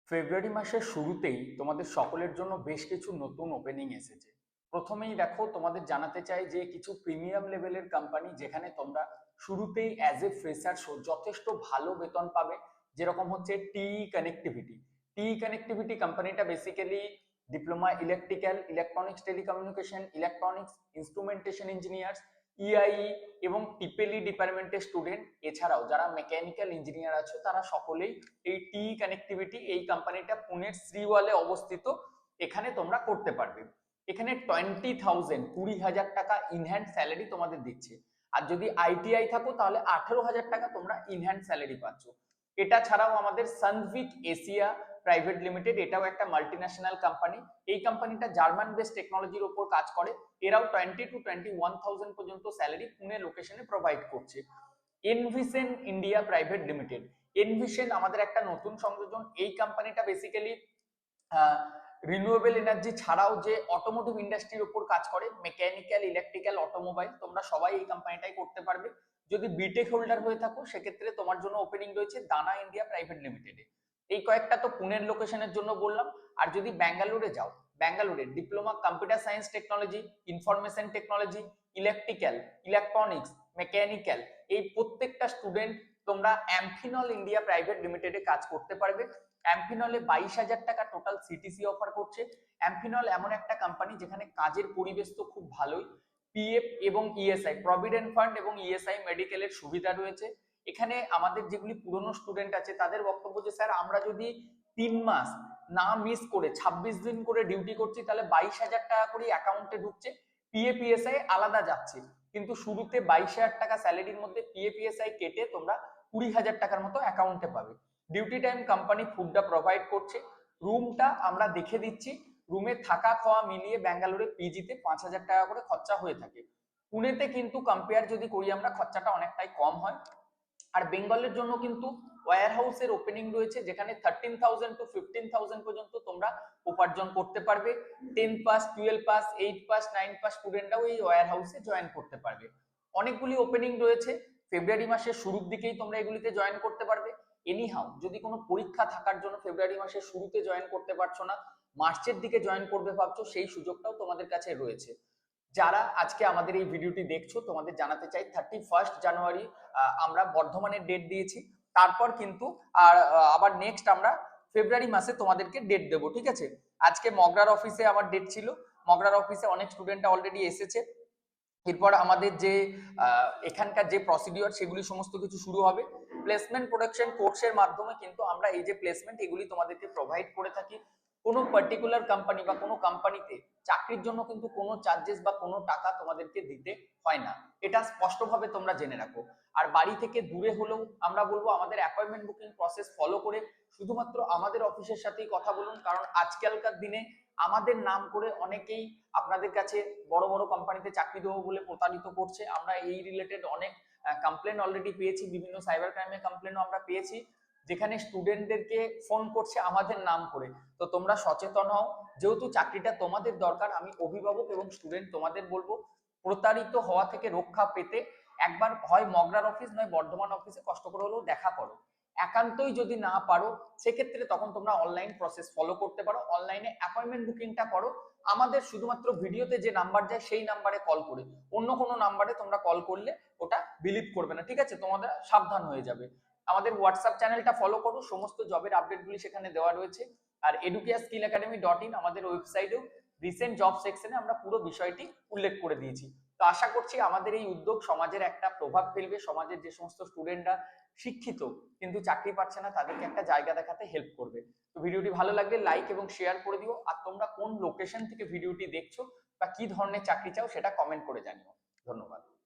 ফেব্রুয়ারি মাসের শুরুতেই তোমাদের সকলের জন্য বেশ কিছু নতুন ওপেনিং এসেছে। প্রথমেই দেখো, তোমাদের জানাতে চাই যে কিছু প্রিমিয়াম লেভেলের কোম্পানি যেখানে তোমরা শুরুতেই অ্যাজ এ ফ্রেশার যথেষ্ট ভালো বেতন পাবে। যেরকম হচ্ছে টি কানেক্টিভিটি কোম্পানিটা basically diploma electrical, electronics telecommunication, electronics instrumentation engineers, EIE এবং টিপেলি ডিপার্টমেন্টের স্টুডেন্ট, এছাড়াও যারা মেকানিক্যাল ইঞ্জিনিয়ার আছে তারা সকলেই এই কানেক্টিভিটি এই কোম্পানিটা পুনের শ্রীওয়ালে অবস্থিত, এখানে তোমরা করতে পারবে। এখানে 20,000 টাকা ইনহ্যান্ড স্যালারি তোমাদের দিচ্ছে। আর যদি আইটিআই থাকো তাহলে 18,000 টাকা তোমরা ইনহ্যান্ড স্যালারি পাচ্ছ। এটা ছাড়াও আমাদের সানভিক এশিয়া প্রাইভেট লিমিটেড, এটাও একটা মাল্টিন্যাশনাল কোম্পানি। এই কোম্পানিটা জার্মান বেসড টেকনোলজির উপর কাজ করে। এরাও 20 to 21,000 পর্যন্ত স্যালারি পুনে লোকেশনে প্রোভাইড করছে। Envision India private limited, envision আমাদের একটা নতুন সংযোজন। এই কোম্পানিটা বেসিক্যালি রিনিউয়েবল এনার্জি ছাড়াও যে অটোমোটিভ ইন্ডাস্ট্রির উপর কাজ করে, মেকানিক্যাল, ইলেকট্রিক্যাল, অটোমোবাইল, তোমরা সবাই এই কোম্পানিটাই করতে পারবে। যদি বিটেক হোল্ডার হয়ে থাকো সেক্ষেত্রে তোমার জন্য ওপেনিং রয়েছে দানা ইন্ডিয়া প্রাইভেট লিমিটেডে। এই কয়েকটা তো পুনের লোকেশনের জন্য বললাম। আর যদি ব্যাঙ্গালোরে যাও, ব্যাঙ্গালোরে diploma computer science technology, information technology, electrical, electronics, mechanical, এই প্রত্যেকটা স্টুডেন্ট তোমরা অ্যাম্ফিনল ইন্ডিয়া প্রাইভেট লিমিটেডে কাজ করতে পারবে। অ্যাম্ফিনলে 22,000 টাকা টোটাল সিটিসি অফার করছে। অ্যাম্ফিনল এমন একটা কোম্পানি যেখানে কাজের পরিবেশ তো খুব ভালোই, পিএফ এবং ইএসআই, প্রভিডেন্ট ফান্ড এবং ইএসআই মেডিকেলের সুবিধা রয়েছে। এখানে আমাদের যেগুলি পুরনো স্টুডেন্ট আছে তাদের বক্তব্য যে স্যার আমরা যদি 3 মাস না মিস করে 26 দিন করে ডিউটি করছি তাহলে 22,000 টাকা করে অ্যাকাউন্টে ঢুকছে, পিএফ আলাদা যাচ্ছে। কিন্তু শুরুতে 22,000 টাকা স্যালারির মধ্যে পিএফ কেটে তোমরা 20,000 টাকার মতো অ্যাকাউন্টে পাবে। ডিউটি টাইম কোম্পানি ফুডটা প্রোভাইড করছে। রুমটা আমরা দেখে দিচ্ছি। রুমে থাকা খাওয়া মিলিয়ে ব্যাঙ্গালোরে পিজিতে 5,000 টাকা করে খরচা হয়ে থাকে। পুনেতে কিন্তু কম্পেয়ার যদি করি আমরা, খরচাটা অনেকটাই কম হয়। আর বেঙ্গলের জন্য কিন্তু ওয়্যার হাউসের ওপেনিং রয়েছে যেখানে 13,000 to 15,000 পর্যন্ত তোমরা উপার্জন করতে পারবে। 10 পাস, 12 পাস, 8 পাস, 9 পাস স্টুডেন্টরাও এই ওয়্যার হাউসে জয়েন করতে পারবে। অনেকগুলি ওপেনিং রয়েছে। ফেব্রুয়ারি মাসের শুরুর দিকেই তোমরা এগুলিতে জয়েন করতে পারবে। এনিহাউ যদি কোনো পরীক্ষা থাকার জন্য ফেব্রুয়ারি মাসের শুরুতে জয়েন করতে পারছো না, মার্চের দিকে জয়েন করবে ভাবছো, সেই সুযোগটাও তোমাদের কাছে রয়েছে। যারা আজকে আমাদের এই ভিডিওটি দেখছো তোমাদের জানাতে চাই 31 জানুয়ারি আমরা বর্ধমানের ডেট দিয়েছি। তারপর কিন্তু আবার নেক্সট আমরা ফেব্রুয়ারি মাসে তোমাদেরকে ডেট দেবো, ঠিক আছে? আজকে মগরার অফিসে আমার ডেট ছিল, মগরার অফিসে অনেক স্টুডেন্টরা অলরেডি এসেছে। এরপর আমাদের যে এখানকার যে প্রসিডিওর সেগুলি সমস্ত কিছু শুরু হবে। প্লেসমেন্ট প্রোডাকশন কোর্সের মাধ্যমে কিন্তু আমরা এই যে প্লেসমেন্ট এগুলি তোমাদেরকে প্রোভাইড করে থাকি। কোনো পার্টিকুলার কোম্পানি বা কোনো কোম্পানিতে চাকরির জন্য কিন্তু কোনো চার্জেস বা কোনো টাকা তোমাদেরকে দিতে হয় না, এটা স্পষ্টভাবে তোমরা জেনে রাখো। আর বাড়ি থেকে দূরে হলেও আমরা বলবো আমাদের অ্যাপয়েন্টমেন্ট বুকিং প্রসেস ফলো করে শুধুমাত্র আমাদের অফিসের সাথেই কথা বলুন, কারণ আজকালকার দিনে আমাদের নাম করে অনেকেই আপনাদের কাছে বড় বড় কোম্পানিতে চাকরি দেবো বলে প্রতারিত করছে। আমরা এই রিলেটেড অনেক কমপ্লেন অলরেডি পেয়েছি, বিভিন্ন সাইবার ক্রাইমের কমপ্লেনও আমরা পেয়েছি, যেখানে স্টুডেন্টদেরকে ফোন করছে আমাদের নাম করে। তো তোমরা সচেতন হও, যেহেতু চাকরিটা তোমাদের দরকার। আমি অভিভাবক এবং স্টুডেন্ট তোমাদের বলবো প্রতারিত হওয়া থেকে রক্ষা পেতে একবার হয় মগরার অফিস নয় বর্ধমান অফিসে কষ্ট করে হলেও দেখা করো। একান্তই যদি না পারো সেক্ষেত্রে তখন তোমরা অনলাইন প্রসেস ফলো করতে পারো, অনলাইনে অ্যাপয়েন্টমেন্ট বুকিংটা করো। আমাদের শুধুমাত্র ভিডিওতে যে নাম্বার যায় সেই নাম্বারে কল করে, অন্য কোনো নাম্বারে তোমরা কল করলে ওটা বিলিভ করবে না, ঠিক আছে? তোমাদের সাবধান হয়ে যাবে। আমাদের হোয়াটসঅ্যাপ চ্যানেলটা ফলো করো, সমস্ত জবের আপডেটগুলি সেখানে দেওয়া রয়েছে। আর educareskillacademy.in আমাদের ওয়েবসাইটেও রিসেন্ট জব সেকশনে আমরা পুরো বিষয়টি উল্লেখ করে দিয়েছি। তো আশা করছি আমাদের এই উদ্যোগ সমাজের একটা প্রভাব ফেলবে, সমাজের যে সমস্ত স্টুডেন্টরা শিক্ষিত কিন্তু চাকরি পাচ্ছে না তাদেরকে একটা জায়গা দেখাতে হেল্প করবে। তো ভিডিওটি ভালো লাগলে লাইক এবং শেয়ার করে দিও। আর তোমরা কোন লোকেশন থেকে ভিডিওটি দেখছো বা কি ধরনের চাকরি চাও সেটা কমেন্ট করে জানিও। ধন্যবাদ।